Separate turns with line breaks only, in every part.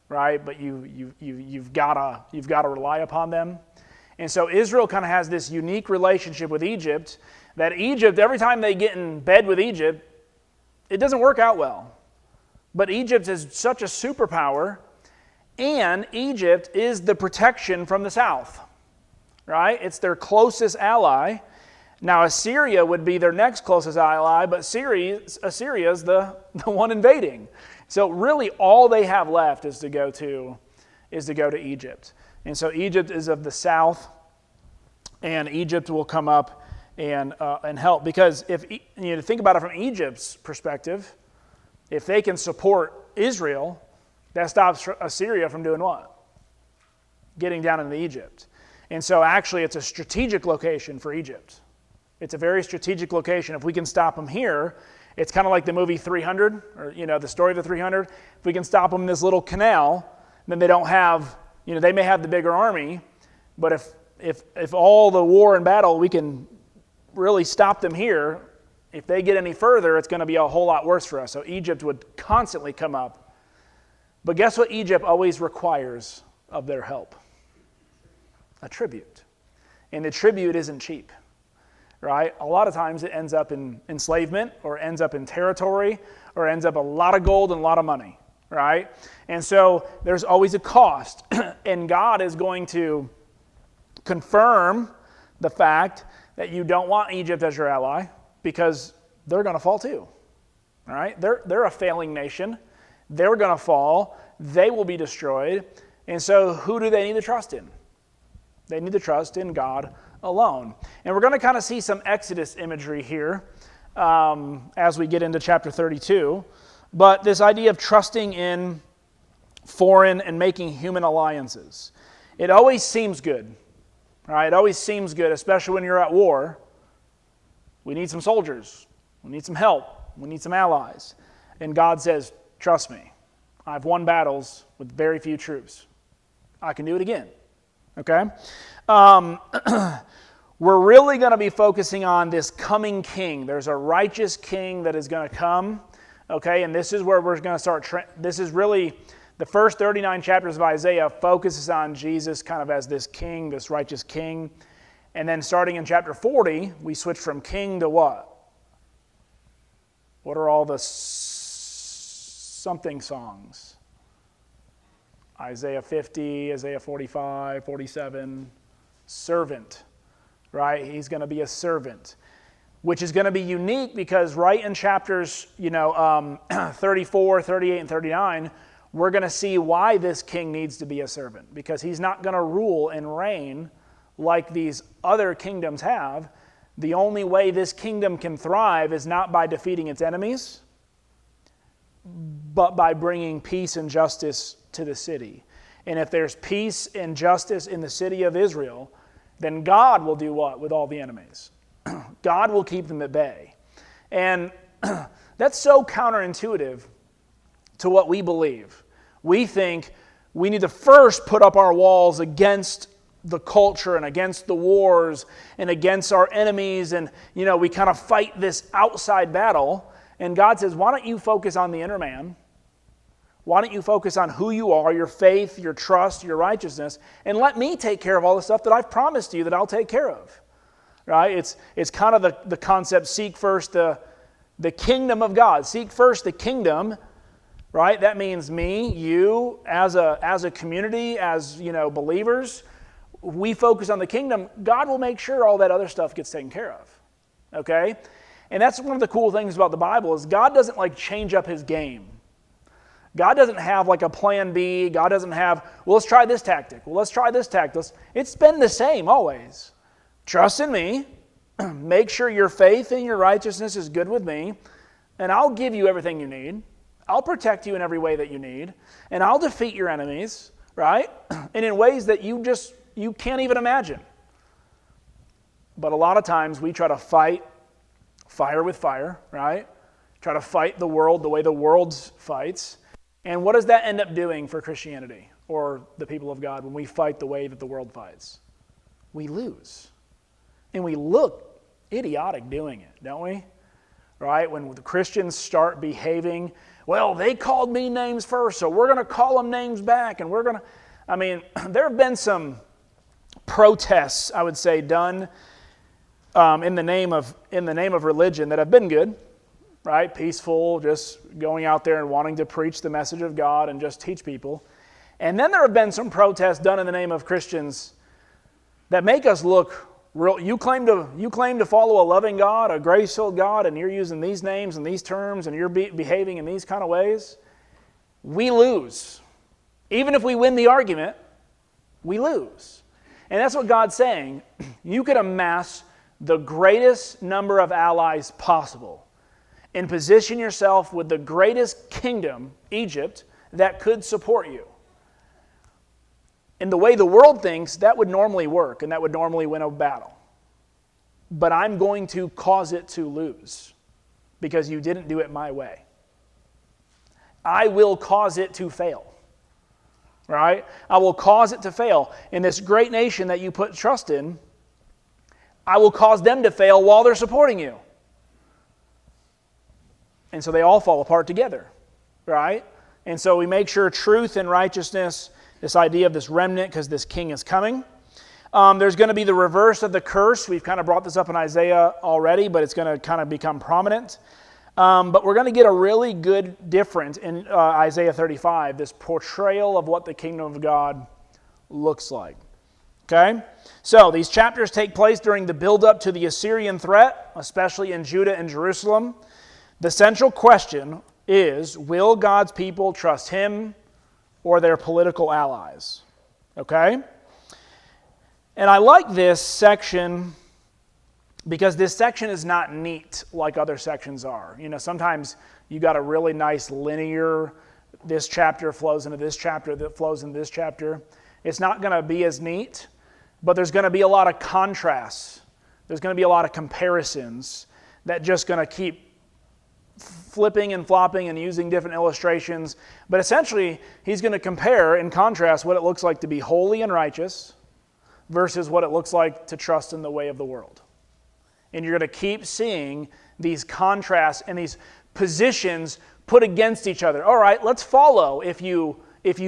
right? But you've got to rely upon them. And so Israel kind of has this unique relationship with Egypt, that Egypt, every time they get in bed with Egypt, it doesn't work out well. But Egypt is such a superpower, and Egypt is the protection from the south, right? It's their closest ally. Now Assyria would be their next closest ally, but Assyria is the one invading. So really all they have left is to go to Egypt. And so Egypt is of the south, and Egypt will come up and help. Because if think about it from Egypt's perspective, if they can support Israel, that stops Assyria from doing what? Getting down into Egypt. And so actually it's a strategic location for Egypt. It's a very strategic location. If we can stop them here, it's kind of like the movie 300, or the story of the 300. If we can stop them in this little canal, then they don't have, they may have the bigger army, but if all the war and battle, we can really stop them here, if they get any further, it's going to be a whole lot worse for us. So Egypt would constantly come up. But guess what Egypt always requires of their help? A tribute. And the tribute isn't cheap, right? A lot of times it ends up in enslavement, or ends up in territory, or ends up a lot of gold and a lot of money, right? And so there's always a cost. And God is going to confirm the fact that you don't want Egypt as your ally, because they're going to fall too. All right? They're a failing nation. They're going to fall. They will be destroyed. And so who do they need to trust in? They need to trust in God alone. And we're going to kind of see some Exodus imagery here as we get into chapter 32. But this idea of trusting in foreign and making human alliances, it always seems good. Right? It always seems good, especially when you're at war. We need some soldiers. We need some help. We need some allies. And God says, trust me. I've won battles with very few troops. I can do it again. Okay? We're really going to be focusing on this coming king. There's a righteous king that is going to come. Okay? And this is where we're going to start. This is really the first 39 chapters of Isaiah focuses on Jesus kind of as this king, this righteous king. And then starting in chapter 40, we switch from king to what? What are all the something songs? Isaiah 50, Isaiah 45, 47, servant, right? He's going to be a servant, which is going to be unique because right in chapters 34, 38, and 39, we're going to see why this king needs to be a servant, because he's not going to rule and reign like these other kingdoms have. The only way this kingdom can thrive is not by defeating its enemies, but by bringing peace and justice to the city. And if there's peace and justice in the city of Israel, then God will do what with all the enemies? God will keep them at bay. And that's so counterintuitive to what we believe. We think we need to first put up our walls against the culture and against the wars and against our enemies, and we kind of fight this outside battle. And God says, why don't you focus on the inner man? Why don't you focus on who you are, your faith, your trust, your righteousness, and let me take care of all the stuff that I've promised you that I'll take care of. Right? It's kind of the concept, seek first the kingdom of God. Seek first the kingdom. Right? That means me, you, as a community, as believers. We focus on the kingdom, God will make sure all that other stuff gets taken care of. Okay? And that's one of the cool things about the Bible is God doesn't change up his game. God doesn't have a plan B. God doesn't have, well, let's try this tactic. Well, let's try this tactic. It's been the same always. Trust in me. Make sure your faith and your righteousness is good with me, and I'll give you everything you need. I'll protect you in every way that you need, and I'll defeat your enemies, right? And in ways that you can't even imagine. But a lot of times we try to fight fire with fire, right? Try to fight the world the way the world fights. And what does that end up doing for Christianity or the people of God when we fight the way that the world fights? We lose. And we look idiotic doing it, don't we? Right? When the Christians start behaving well, they called me names first, so we're going to call them names back, and we're going to, I mean, there have been some protests, I would say, done in the name of religion that have been good, right? Peaceful, just going out there and wanting to preach the message of God and just teach people. And then there have been some protests done in the name of Christians that make us look real. You claim to follow a loving God, a grace-filled God, and you're using these names and these terms, and you're behaving in these kind of ways. We lose. Even if we win the argument, we lose. And that's what God's saying. You could amass the greatest number of allies possible and position yourself with the greatest kingdom, Egypt, that could support you. In the way the world thinks, that would normally work, and that would normally win a battle. But I'm going to cause it to lose because you didn't do it my way. I will cause it to fail. Right? I will cause it to fail. In this great nation that you put trust in, I will cause them to fail while they're supporting you. And so they all fall apart together. Right? And so we make sure truth and righteousness, this idea of this remnant, because this king is coming. There's going to be the reverse of the curse. We've kind of brought this up in Isaiah already, but it's going to kind of become prominent. But we're going to get a really good difference in Isaiah 35, this portrayal of what the kingdom of God looks like. Okay? So these chapters take place during the build-up to the Assyrian threat, especially in Judah and Jerusalem. The central question is, will God's people trust him or their political allies? Okay? And I like this section because this section is not neat like other sections are. You know, sometimes you got a really nice linear, this chapter flows into this chapter, that flows into this chapter. It's not going to be as neat, but there's going to be a lot of contrasts. There's going to be a lot of comparisons that just going to keep flipping and flopping and using different illustrations. But essentially, he's going to compare and contrast what it looks like to be holy and righteous versus what it looks like to trust in the way of the world. And you're going to keep seeing these contrasts and these positions put against each other. All right, let's follow if you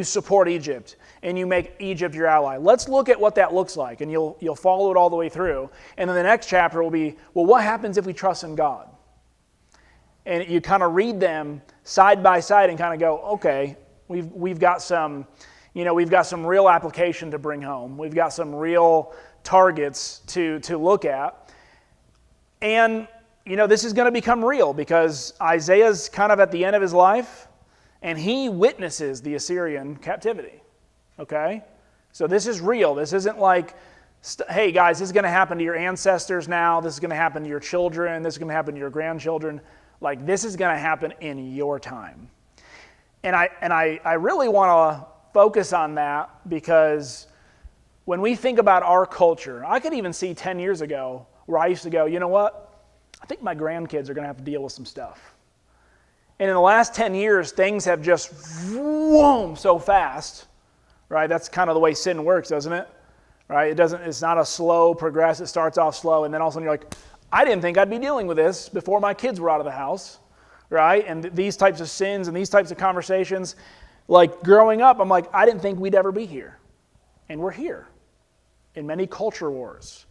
support Egypt and you make Egypt your ally. Let's look at what that looks like, and you'll follow it all the way through. And then the next chapter will be, well, what happens if we trust in God? And you kind of read them side by side and kind of go, okay, we've got some, we've got some real application to bring home. We've got some real targets to look at. And, this is going to become real because Isaiah's kind of at the end of his life, and he witnesses the Assyrian captivity. Okay? So this is real. This isn't like, hey, guys, this is going to happen to your ancestors now. This is going to happen to your children. This is going to happen to your grandchildren. Like, this is going to happen in your time. And I really want to focus on that because when we think about our culture, I could even see 10 years ago where I used to go, you know what? I think my grandkids are going to have to deal with some stuff. And in the last 10 years, things have just whoom so fast, right? That's kind of the way sin works, doesn't it? Right? It's not a slow progress. It starts off slow, and then all of a sudden you're like, I didn't think I'd be dealing with this before my kids were out of the house, right? And these types of sins and these types of conversations, like growing up, I'm like, I didn't think we'd ever be here. And we're here in many culture wars.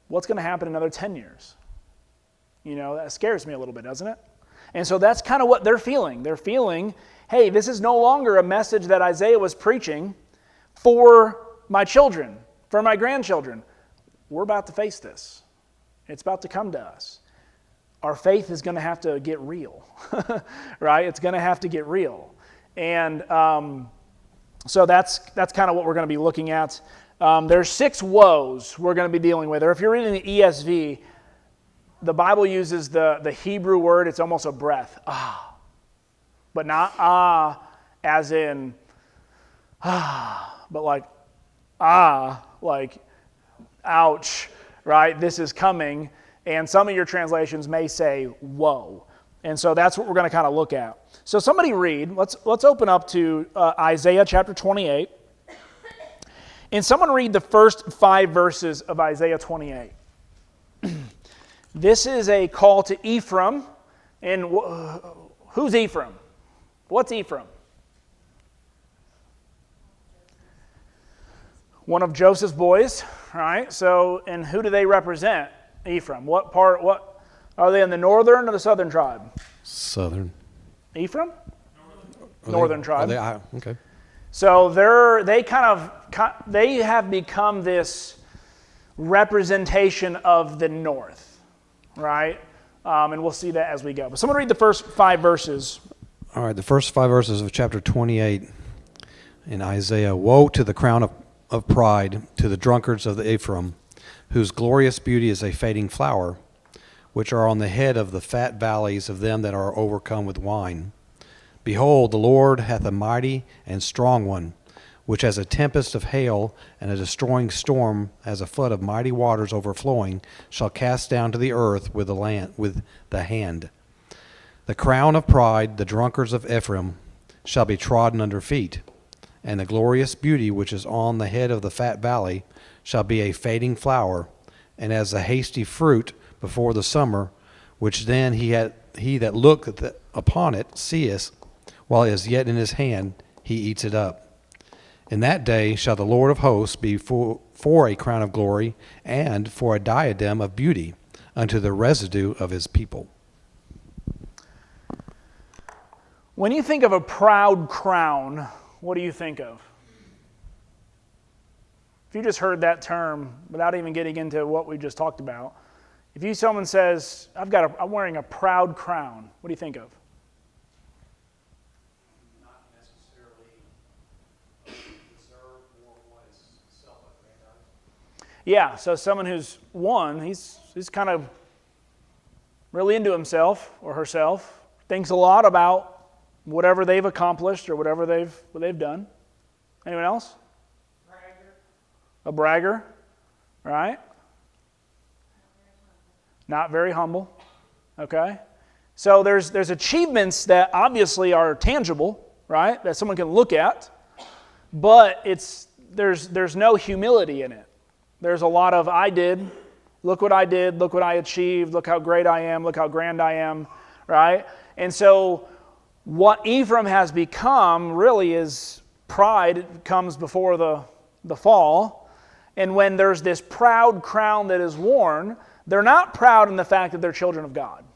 What's going to happen in another 10 years? That scares me a little bit, doesn't it? And so that's kind of what they're feeling. They're feeling, hey, this is no longer a message that Isaiah was preaching for my children, for my grandchildren. We're about to face this. It's about to come to us. Our faith is going to have to get real, right? It's going to have to get real. And so that's kind of what we're going to be looking at. There's 6 woes we're going to be dealing with. Or if you're reading the ESV, the Bible uses the Hebrew word, it's almost a breath. Ah. But not as in but like like ouch, right? This is coming. And some of your translations may say woe. And so that's what we're going to kind of look at. So somebody read, let's open up to Isaiah chapter 28. And someone read the first 5 verses of Isaiah 28. This is a call to Ephraim. And Who's Ephraim? What's Ephraim? One of Joseph's boys, right? So, and who do they represent? Ephraim. What are they in the northern or the southern tribe?
Southern.
Ephraim? Northern tribe.
Okay.
So they have become this representation of the north, right? And we'll see that as we go. But someone read the first 5 verses.
All right, the first 5 verses of chapter 28 in Isaiah. Woe to the crown of pride, to the drunkards of the Ephraim, whose glorious beauty is a fading flower, which are on the head of the fat valleys of them that are overcome with wine. Behold, the Lord hath a mighty and strong one, which as a tempest of hail and a destroying storm, as a flood of mighty waters overflowing, shall cast down to the earth with the hand. The crown of pride, the drunkards of Ephraim, shall be trodden under feet, and the glorious beauty which is on the head of the fat valley shall be a fading flower, and as a hasty fruit before the summer, which then he that looketh upon it seeth, while it is yet in his hand, he eats it up. In that day shall the Lord of hosts be for a crown of glory, and for a diadem of beauty unto the residue of his people.
When you think of a proud crown, what do you think of? If you just heard that term without even getting into what we just talked about, if someone says, I'm wearing a proud crown, what do you think of?
Not necessarily deserved or what is self-aggrandizing.
Yeah, so someone who's won, he's kind of really into himself or herself, thinks a lot about whatever they've accomplished or whatever they've done. Anyone else?
Bragger.
A bragger, right? Not very humble. Okay? So there's achievements that obviously are tangible, right? That someone can look at, but there's no humility in it. There's a lot of I did, look what I did, look what I achieved, look how great I am, look how grand I am, right? And so what Ephraim has become really is pride comes before the fall. And when there's this proud crown that is worn, they're not proud in the fact that they're children of God.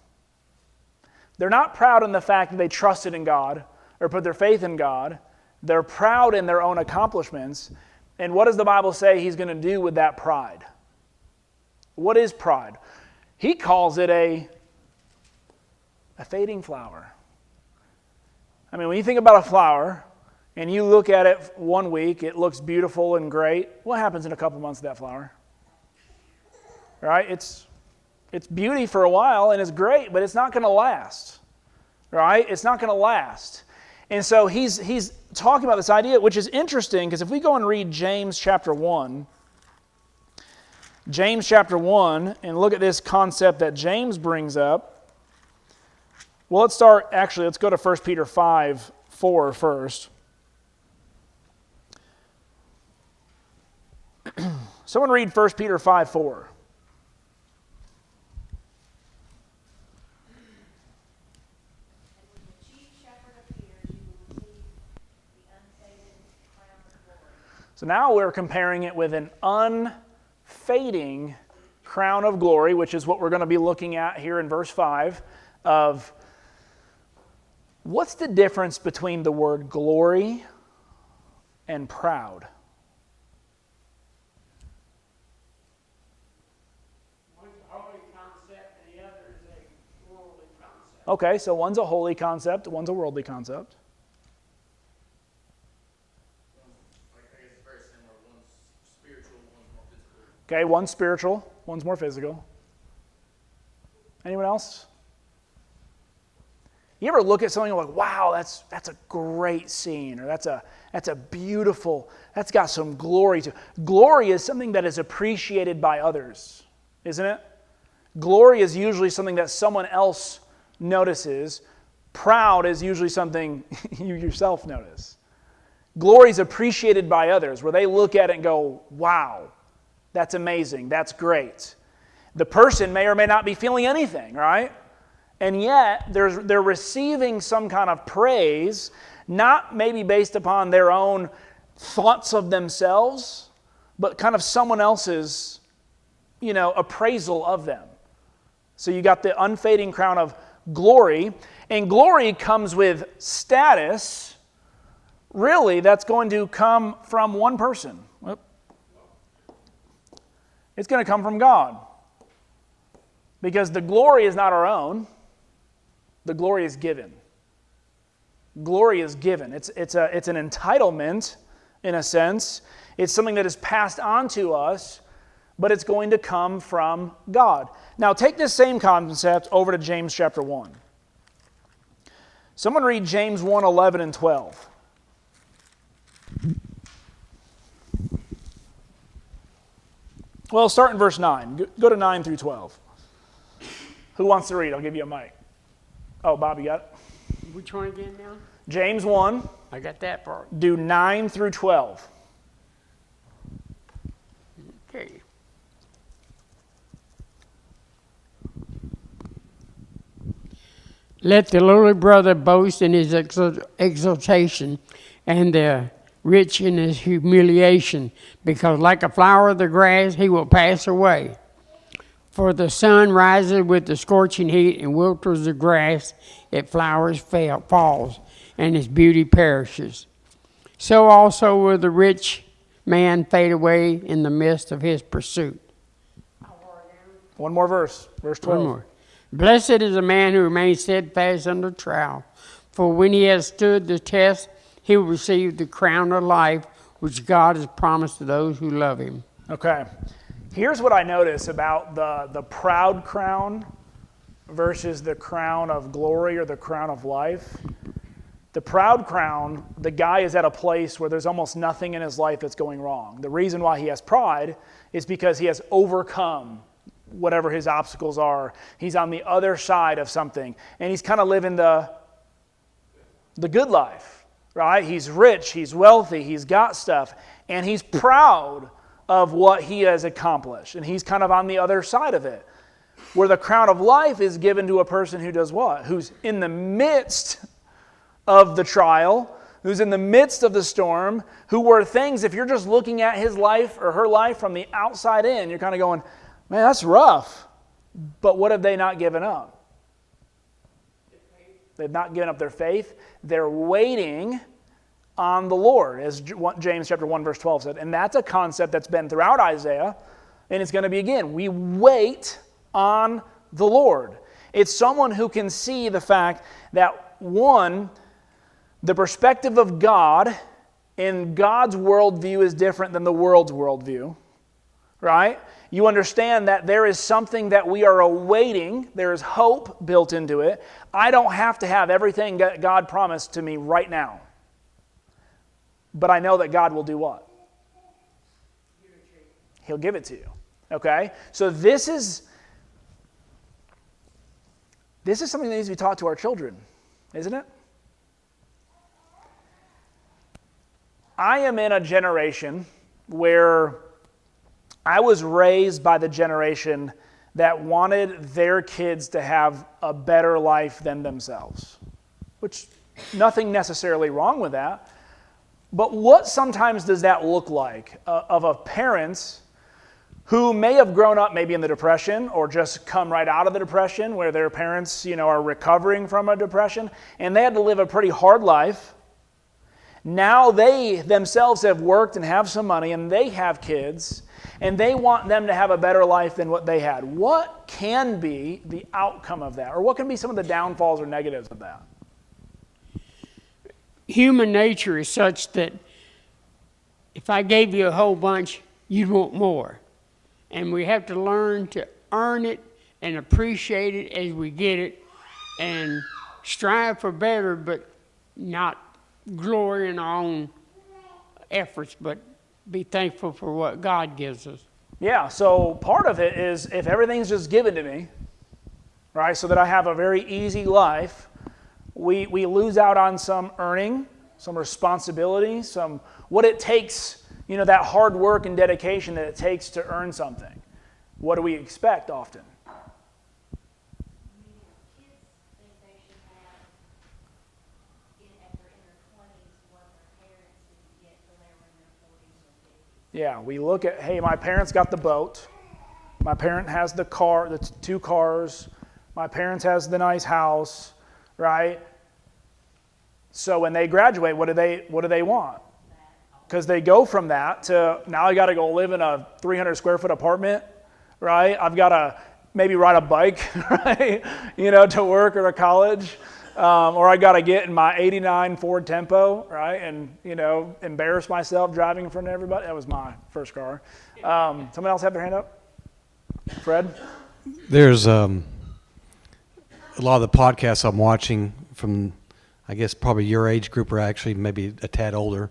They're not proud in the fact that they trusted in God or put their faith in God. They're proud in their own accomplishments. And what does the Bible say he's going to do with that pride? What is pride? He calls it a fading flower. I mean, when you think about a flower and you look at it one week, it looks beautiful and great. What happens in a couple months to that flower? Right? It's beauty for a while and it's great, but it's not going to last. Right? It's not going to last. And so he's talking about this idea, which is interesting, because if we go and read James chapter 1, and look at this concept that James brings up. Well, let's go to 1 Peter 5:4 first. Someone read 1 Peter 5:4. So now we're comparing it with an unfading crown of glory, which is what we're going to be looking at here in verse 5 of what's the difference between the word glory and proud?
One's a holy concept and the other is a worldly concept.
Okay, so one's a holy concept, one's a worldly concept.
I guess it's very similar. One's spiritual, one's more physical.
Okay, one's spiritual, one's more physical. Anyone else? You ever look at something like, wow, that's a great scene, or that's a beautiful, that's got some glory to it. Glory is something that is appreciated by others, isn't it? Glory is usually something that someone else notices. Proud is usually something you yourself notice. Glory is appreciated by others, where they look at it and go, wow, that's amazing, that's great. The person may or may not be feeling anything, right? And yet, they're receiving some kind of praise, not maybe based upon their own thoughts of themselves, but kind of someone else's, appraisal of them. So you got the unfading crown of glory, and glory comes with status. Really, that's going to come from one person. It's going to come from God. Because the glory is not our own. The glory is given. Glory is given. It's an entitlement, in a sense. It's something that is passed on to us, but it's going to come from God. Now, take this same concept over to James chapter 1. Someone read James 1, 11 and 12. Well, start in verse 9. Go to 9 through 12. Who wants to read? I'll give you a mic. Oh, Bob, you got it?
Which one again now?
James 1,
I got that part.
do 9 through 12.
Okay. Let the lowly brother boast in his exaltation, and the rich in his humiliation, because like a flower of the grass he will pass away. For the sun rises with the scorching heat and withers the grass, its flowers falls, and its beauty perishes. So also will the rich man fade away in the midst of his pursuit.
One more verse, verse 12.
One more. Blessed is the man who remains steadfast under trial, for when he has stood the test, he will receive the crown of life which God has promised to those who love him.
Okay. Here's what I notice about the proud crown versus the crown of glory or the crown of life. The proud crown, the guy is at a place where there's almost nothing in his life that's going wrong. The reason why he has pride is because he has overcome whatever his obstacles are. He's on the other side of something, and he's kind of living the good life, right? He's rich, he's wealthy, he's got stuff, and he's proud of what he has accomplished, and he's kind of on the other side of it. Where the crown of life is given to a person who does what? Who's in the midst of the trial, who's in the midst of the storm, who were things, if you're just looking at his life or her life from the outside in, you're kind of going, man, that's rough. But what have they not given up? They've not given up their faith. They're waiting on the Lord, as James chapter 1, verse 12 said. And that's a concept that's been throughout Isaiah, and it's going to be again. We wait on the Lord. It's someone who can see the fact that, one, the perspective of God in God's worldview is different than the world's worldview, right? You understand that there is something that we are awaiting. There is hope built into it. I don't have to have everything that God promised to me right now. But I know that God will do what? He'll give it to you. Okay? So this is something that needs to be taught to our children, isn't it? I am in a generation where I was raised by the generation that wanted their kids to have a better life than themselves, which nothing necessarily wrong with that. But what sometimes does that look like of a parents who may have grown up maybe in the Depression or just come right out of the Depression where their parents, are recovering from a depression and they had to live a pretty hard life. Now they themselves have worked and have some money and they have kids and they want them to have a better life than what they had. What can be the outcome of that? Or what can be some of the downfalls or negatives of that?
Human nature is such that if I gave you a whole bunch, you'd want more. And we have to learn to earn it and appreciate it as we get it and strive for better, but not glory in our own efforts, but be thankful for what God gives us.
Yeah, so part of it is if everything's just given to me, right, so that I have a very easy life, we lose out on some earning, some responsibility, some what it takes, that hard work and dedication that it takes to earn something. What do we expect often? Yeah, we look at, hey, my parents got the boat. My parent has the car, the two cars. My parents has the nice house, right? So when they graduate, what do they want? Because they go from that to, now I got to go live in a 300 square foot apartment, right? I've got to maybe ride a bike, right? To work or to college. Or I got to get in my 89 Ford Tempo, right? And, embarrass myself driving in front of everybody. That was my first car. Someone else have their hand up? Fred?
There's a lot of the podcasts I'm watching from, I guess, probably your age group, or actually maybe a tad older.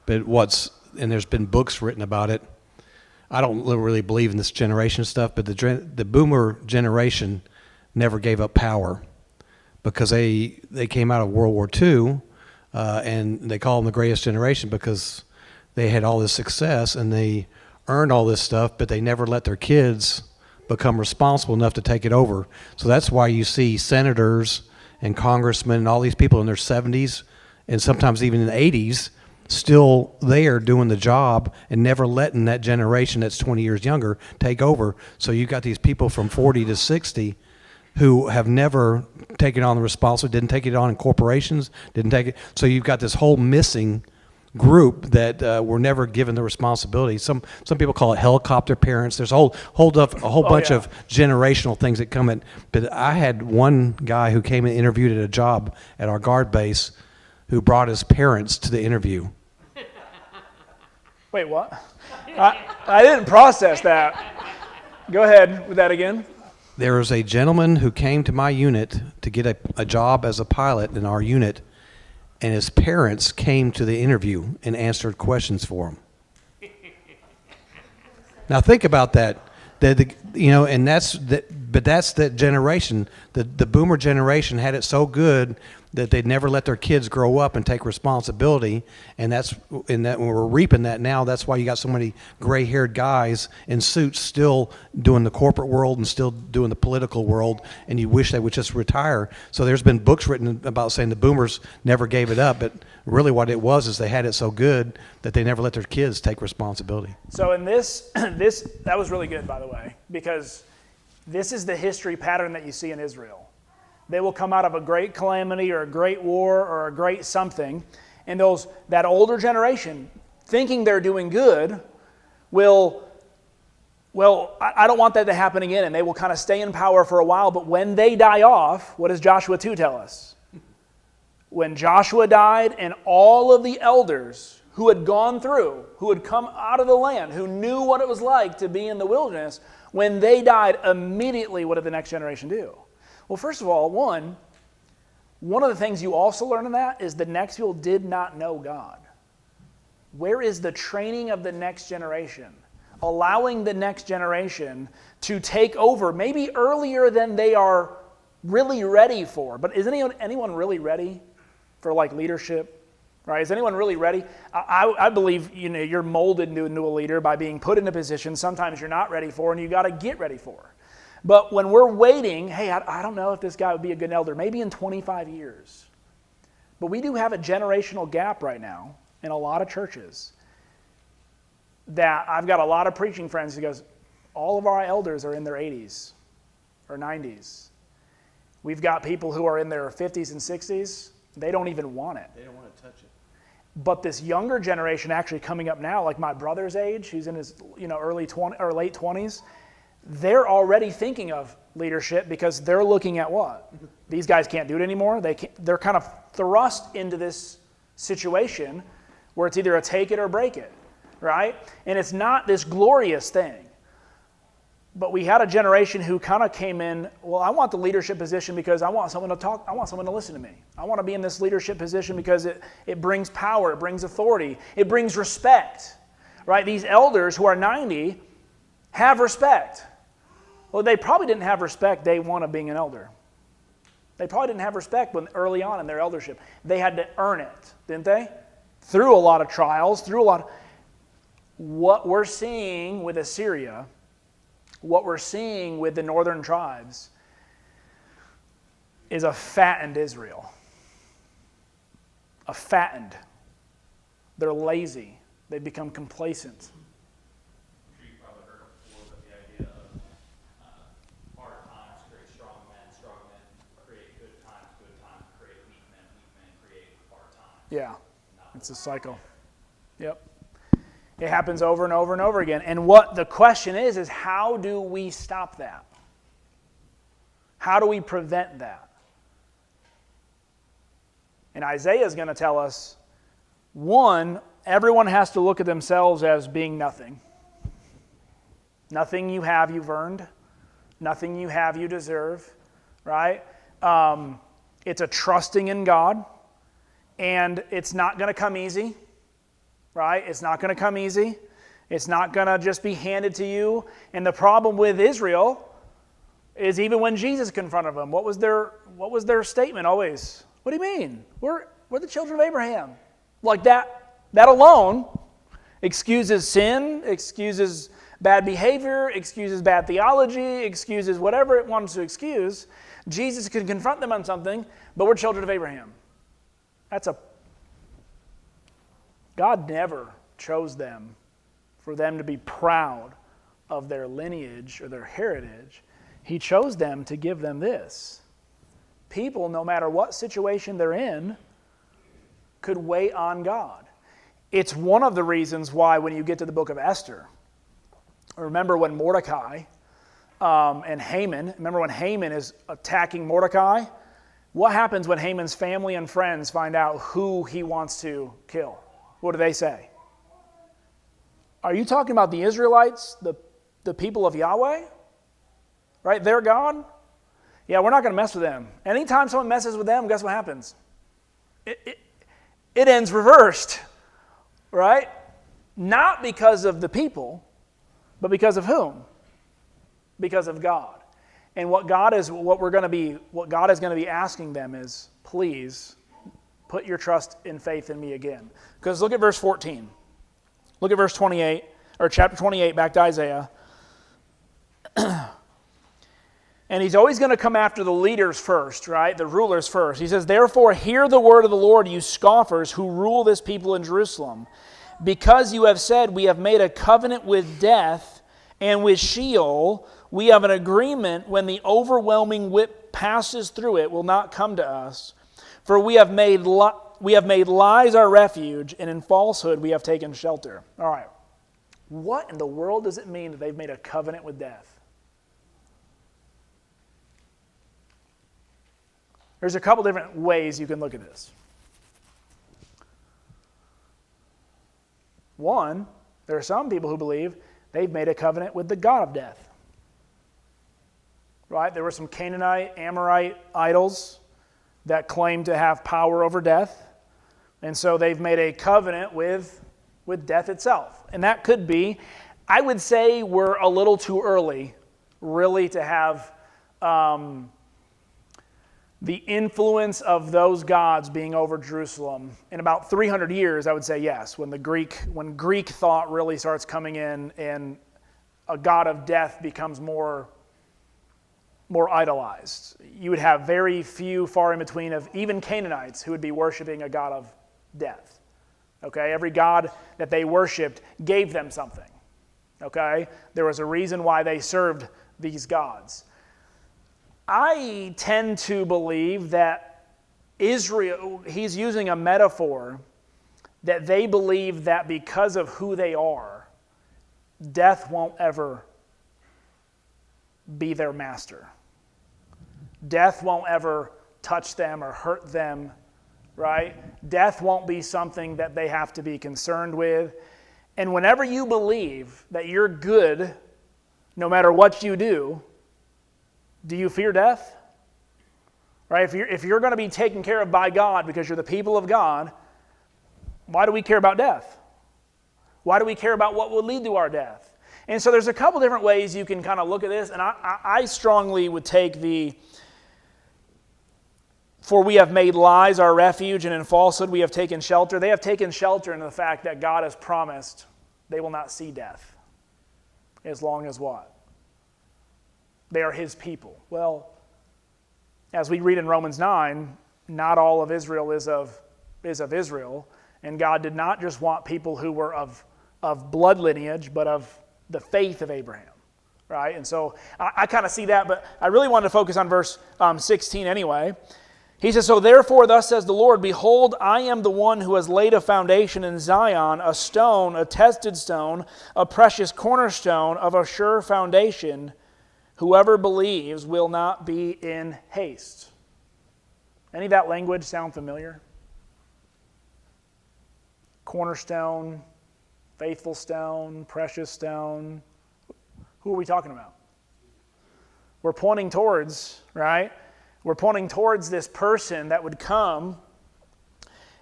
But and there's been books written about it. I don't really believe in this generation stuff, but the boomer generation never gave up power, because they came out of World War II, and they call them the greatest generation because they had all this success and they earned all this stuff, but they never let their kids become responsible enough to take it over. So that's why you see senators and congressmen and all these people in their 70s and sometimes even in the 80s still there doing the job and never letting that generation that's 20 years younger take over. So you've got these people from 40 to 60 who have never taken on the responsibility, didn't take it on in corporations, didn't take it. So you've got this whole missing group that were never given the responsibility. Some people call it helicopter parents. There's a whole bunch of generational things that come in. But I had one guy who came and interviewed at a job at our guard base who brought his parents to the interview.
Wait, what? I didn't process that. Go ahead with that again.
There was a gentleman who came to my unit to get a job as a pilot in our unit, and his parents came to the interview and answered questions for him. Now think about that. And that's that generation. The boomer generation had it so good that they'd never let their kids grow up and take responsibility, and when we're reaping that now. That's why you got so many gray-haired guys in suits still doing the corporate world and still doing the political world, and you wish they would just retire. So there's been books written about saying the boomers never gave it up, but really what it was is they had it so good that they never let their kids take responsibility.
So in this that was really good, by the way, because this is the history pattern that you see in Israel. They will come out of a great calamity or a great war or a great something, and that older generation, thinking they're doing good, I don't want that to happen again, and they will kind of stay in power for a while, but when they die off, what does Joshua 2 tell us? When Joshua died and all of the elders who had gone through, who had come out of the land, who knew what it was like to be in the wilderness, when they died, immediately what did the next generation do? Well, first of all, one of the things you also learn in that is the next people did not know God. Where is the training of the next generation? Allowing the next generation to take over, maybe earlier than they are really ready for. But is anyone really ready for leadership? Right? Is anyone really ready? I believe you're molded into a leader by being put in a position sometimes you're not ready for and you got to get ready for. But when we're waiting, hey, I don't know if this guy would be a good elder, maybe in 25 years. But we do have a generational gap right now in a lot of churches that I've got a lot of preaching friends who goes, all of our elders are in their 80s or 90s. We've got people who are in their 50s and 60s. They don't even want it.
They don't want to touch it.
But this younger generation actually coming up now, like my brother's age, who's in his early 20 or late 20s, they're already thinking of leadership because they're looking at what? These guys can't do it anymore. They're kind of thrust into this situation where it's either a take it or break it, right? And it's not this glorious thing. But we had a generation who kind of came in, well, I want the leadership position because I want someone to talk, I want someone to listen to me. I want to be in this leadership position because it brings power, it brings authority, it brings respect, right? These elders who are 90 have respect. Well, they probably didn't have respect day one of being an elder. They probably didn't have respect early on in their eldership. They had to earn it, didn't they? Through a lot of trials, what we're seeing with Assyria, what we're seeing with the northern tribes is a fattened Israel. A fattened. They're lazy. They've become complacent. Yeah, it's a cycle. Yep. It happens over and over and over again. And what the question is how do we stop that? How do we prevent that? And Isaiah is going to tell us, one, everyone has to look at themselves as being nothing. Nothing you have, you've earned. Nothing you have, you deserve. Right? It's a trusting in God. And it's not going to come easy. Right? It's not going to come easy. It's not going to just be handed to you. And the problem with Israel is even when Jesus confronted them, what was their statement always? What do you mean? We're the children of Abraham. Like that alone excuses sin, excuses bad behavior, excuses bad theology, excuses whatever it wants to excuse. Jesus can confront them on something, but we're children of Abraham. God never chose them for them to be proud of their lineage or their heritage. He chose them to give them this. People, no matter what situation they're in, could wait on God. It's one of the reasons why when you get to the book of Esther, remember when Mordecai and Haman, remember when Haman is attacking Mordecai? What happens when Haman's family and friends find out who he wants to kill? What do they say? Are you talking about the Israelites, the people of Yahweh? Right? Their God? Yeah, we're not going to mess with them. Anytime someone messes with them, guess what happens? It ends reversed. Right? Not because of the people, but because of whom? Because of God. And what God is going to be asking them is, please put your trust and faith in me again. Because look at verse 14. Look at verse 28, or chapter 28, back to Isaiah. And he's always going to come after the leaders first, right? The rulers first. He says, therefore, hear the word of the Lord, you scoffers who rule this people in Jerusalem. Because you have said, we have made a covenant with death and with Sheol, we have an agreement when the overwhelming whip passes through it will not come to us. For we have made lies our refuge, and in falsehood we have taken shelter. All right. What in the world does it mean that they've made a covenant with death? There's a couple different ways you can look at this. One, there are some people who believe they've made a covenant with the God of death. Right? There were some Canaanite, Amorite idols that claimed to have power over death. And so they've made a covenant with death itself. And that could be, I would say we're a little too early really to have the influence of those gods being over Jerusalem. In about 300 years, I would say yes, when Greek thought really starts coming in and a god of death becomes more idolized. You would have very few far in between of even Canaanites who would be worshiping a god of death. Okay, every god that they worshipped gave them something. Okay, there was a reason why they served these gods. I tend to believe that Israel, he's using a metaphor that they believe that because of who they are, death won't ever be their master. Death won't ever touch them or hurt them, right? Death won't be something that they have to be concerned with. And whenever you believe that you're good, no matter what you do you fear death? Right? If you're going to be taken care of by God because you're the people of God, why do we care about death? Why do we care about what will lead to our death? And so there's a couple different ways you can kind of look at this, and I strongly would take for we have made lies our refuge, and in falsehood we have taken shelter. They have taken shelter in the fact that God has promised they will not see death. As long as what? They are his people. Well, as we read in Romans 9, not all of Israel is of Israel, and God did not just want people who were of blood lineage, but of the faith of Abraham, right? And so I kind of see that, but I really wanted to focus on verse 16 anyway. He says, so therefore, thus says the Lord, behold, I am the one who has laid a foundation in Zion, a stone, a tested stone, a precious cornerstone of a sure foundation. Whoever believes will not be in haste. Any of that language sound familiar? Cornerstone, faithful stone, precious stone. Who are we talking about? We're pointing towards, right? We're pointing towards this person that would come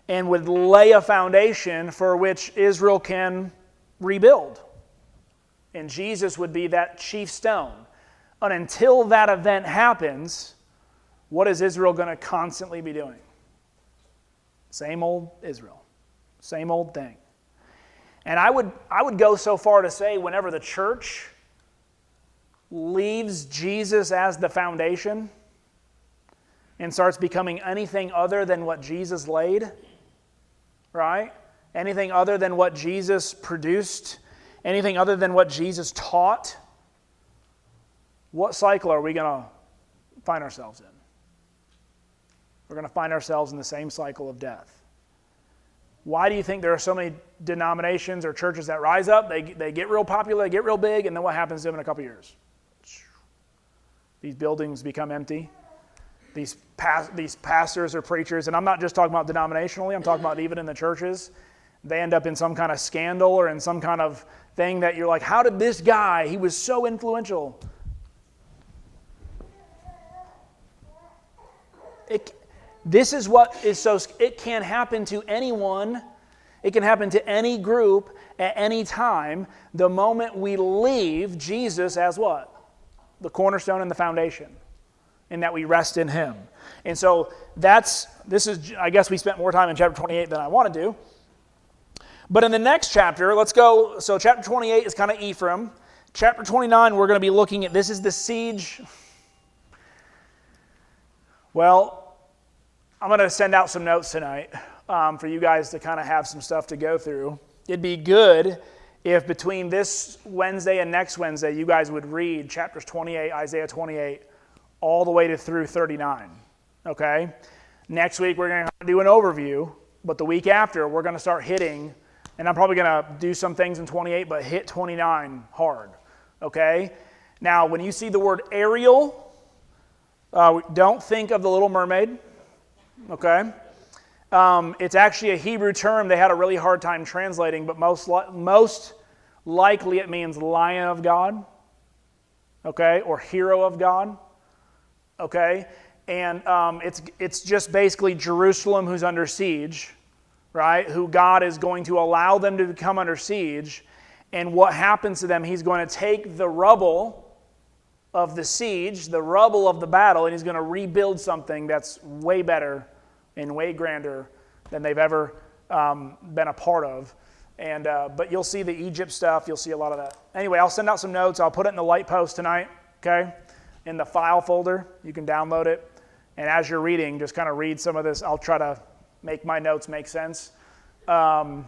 and would lay a foundation for which Israel can rebuild. And Jesus would be that chief stone. And until that event happens, what is Israel going to constantly be doing? Same old Israel. Same old thing. And I would go so far to say whenever the church leaves Jesus as the foundation and starts becoming anything other than what Jesus laid, right? Anything other than what Jesus produced, anything other than what Jesus taught, what cycle are we going to find ourselves in? We're going to find ourselves in the same cycle of death. Why do you think there are so many denominations or churches that rise up, they get real popular, they get real big, and then what happens to them in a couple years? These buildings become empty. These pastors or preachers, and I'm not just talking about denominationally, I'm talking about even in the churches, they end up in some kind of scandal or in some kind of thing that you're like, how did this guy, he was so influential. This is what is so, it can happen to anyone, it can happen to any group at any time, the moment we leave Jesus as what? The cornerstone and the foundation. And that we rest in Him. And so I guess we spent more time in chapter 28 than I want to do. But in the next chapter, let's go, so chapter 28 is kind of Ephraim. Chapter 29, we're going to be looking at, this is the siege. Well, I'm going to send out some notes tonight for you guys to kind of have some stuff to go through. It'd be good if between this Wednesday and next Wednesday, you guys would read chapters 28, Isaiah 28, all the way through 39, okay? Next week, we're going to do an overview, but the week after, we're going to start hitting, and I'm probably going to do some things in 28, but hit 29 hard, okay? Now, when you see the word Ariel, don't think of the Little Mermaid, okay? It's actually a Hebrew term they had a really hard time translating, but most likely it means Lion of God, okay, or Hero of God. Okay, and it's just basically Jerusalem who's under siege, right? Who God is going to allow them to come under siege, and what happens to them? He's going to take the rubble of the siege, the rubble of the battle, and He's going to rebuild something that's way better and way grander than they've ever been a part of. And but you'll see the Egypt stuff. You'll see a lot of that. Anyway, I'll send out some notes. I'll put it in the light post tonight. Okay. In the file folder, you can download it. And as you're reading, just kind of read some of this. I'll try to make my notes make sense. And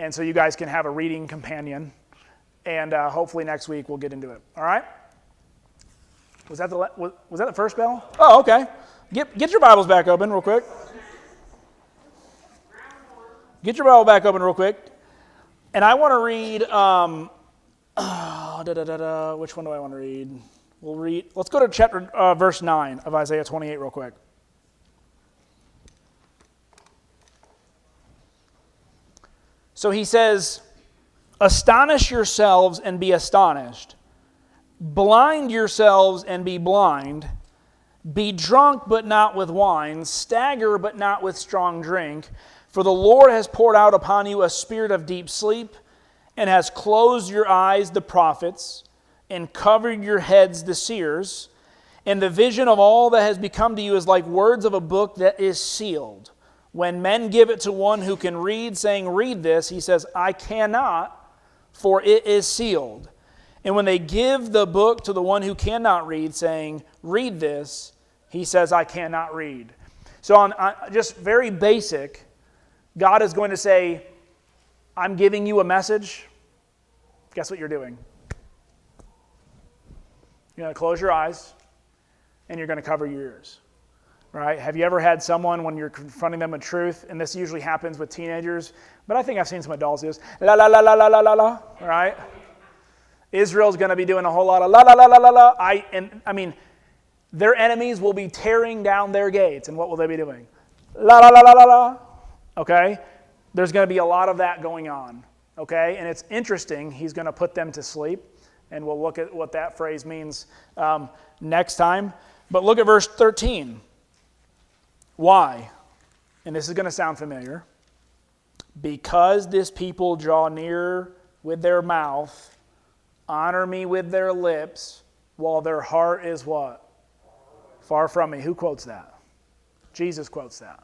so you guys can have a reading companion. And hopefully next week we'll get into it. All right? Was that the first bell? Oh, okay. Get your Bibles back open real quick. Get your Bible back open real quick. And I want to read, which one do I want to read? Let's go to verse 9 of Isaiah 28 real quick. So he says, astonish yourselves and be astonished. Blind yourselves and be blind. Be drunk but not with wine. Stagger but not with strong drink. For the Lord has poured out upon you a spirit of deep sleep and has closed your eyes, the prophets, and covered your heads, the seers, and the vision of all that has become to you is like words of a book that is sealed. When men give it to one who can read, saying, read this, he says, I cannot, for it is sealed. And when they give the book to the one who cannot read, saying, read this, he says, I cannot read. So on just very basic, God is going to say, I'm giving you a message. Guess what you're doing? You're going to close your eyes, and you're going to cover your ears. right? Have you ever had someone when you're confronting them with truth, and this usually happens with teenagers, but I think I've seen some adults do this, la la la la la la la la, right? Israel's going to be doing a whole lot of la la la la la la. I mean, their enemies will be tearing down their gates, and what will they be doing? La la la la la la. Okay? There's going to be a lot of that going on. Okay? And it's interesting. He's going to put them to sleep, and we'll look at what that phrase means next time. But look at verse 13. Why? And this is going to sound familiar. Because this people draw near with their mouth, honor me with their lips, while their heart is what? Far from me. Who quotes that? Jesus quotes that.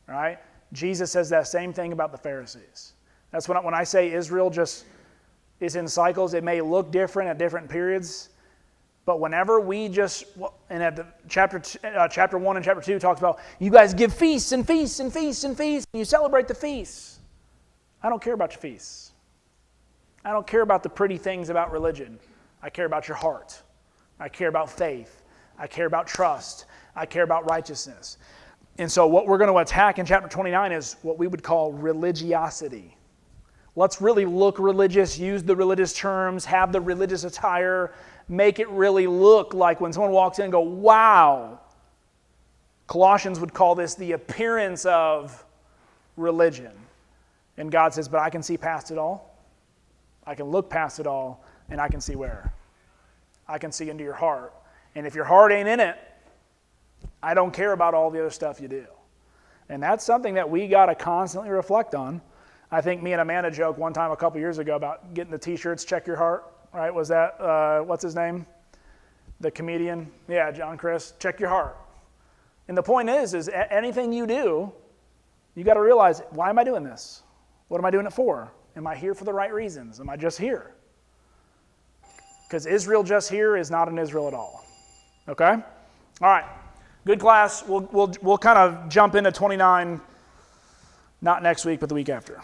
Right? Jesus says that same thing about the Pharisees. That's when I say Israel just is in cycles. It may look different at different periods, but whenever we just, and at the chapter 1 and chapter 2 talks about, you guys give feasts and feasts and feasts and feasts, and you celebrate the feasts. I don't care about your feasts. I don't care about the pretty things about religion. I care about your heart. I care about faith. I care about trust. I care about righteousness. And so what we're going to attack in chapter 29 is what we would call religiosity. Let's really look religious, use the religious terms, have the religious attire, make it really look like when someone walks in and go, wow. Colossians would call this the appearance of religion. And God says, but I can see past it all. I can look past it all, and I can see where. I can see into your heart. And if your heart ain't in it, I don't care about all the other stuff you do. And that's something that we got to constantly reflect on. I think me and Amanda joked one time a couple years ago about getting the t-shirts, check your heart, right? Was that, what's his name? The comedian? Yeah, John Chris, check your heart. And the point is anything you do, you got to realize, why am I doing this? What am I doing it for? Am I here for the right reasons? Am I just here? Because Israel just here is not an Israel at all. Okay? All right. Good class. We'll kind of jump into 29, not next week, but the week after.